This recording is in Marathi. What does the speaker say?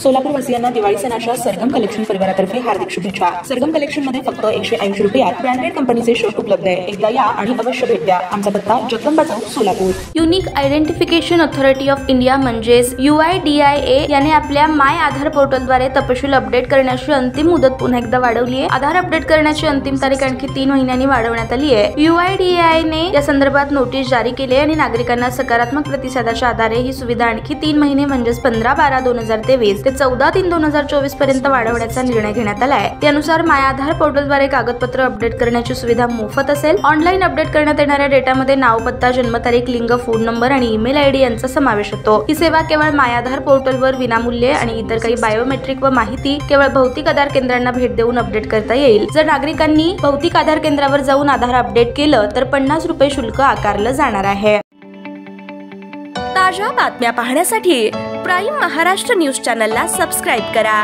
सोलापूर वासियांना दिवाळी सणाच्या सरगम कलेक्शन परिवारातर्फे हार्दिक शुभेच्छा। सरगम कलेक्शन मध्ये फक्त 180 रुपयात ब्रँडेड कंपनीचे शर्ट उपलब्ध आहे। एकदा या आणि अवश्य भेट द्या। आमचा पत्ता Jagdamba Chowk Solapur. Unique identification authority of India म्हणजेच UIDAI याने आपल्या माय आधार पोर्टलद्वारे तपशील अपडेट करण्याची अंतिम मुदत पुन्हा एकदा वाढवली आहे। आधार अपडेट करण्याची अंतिम तारीख आणखी 3 महिन्यांनी वाढवण्यात आली आहे। UIDAI ने या संदर्भात नोटीस जारी केली आणि नागरिकांना सकारात्मक प्रतिसादाच्या आधारे ही सुविधा आणखी 3 महिने म्हणजेच 15/12/2023 ते 14/3/2024 पर्यंत वाढवण्याचा निर्णय घेण्यात आला आहे। त्यानुसार माय आधार पोर्टलद्वारे कागदपत्र अपडेट करण्याची सुविधा मोफत असेल। ऑनलाईन अपडेट करण्यात येणाऱ्या डेटामध्ये नाव, पत्ता, जन्मतारीख, लिंग, फोन नंबर आणि ईमेल आयडी यांचा समावेश होतो। ही सेवा केवळ माय आधार पोर्टलवर विनामूल्य आणि इतर काही बायोमेट्रिक व माहिती केवळ भौतिक आधार केंद्रांना भेट देऊन अपडेट करता येईल। जर नागरिकांनी भौतिक आधार केंद्रावर जाऊन आधार अपडेट केलं तर 50 रुपये शुल्क आकारलं जाणार आहे। ताज्या बातम्या पाहण्यासाठी प्राईम महाराष्ट्र न्यूज चॅनलला सबस्क्राईब करा।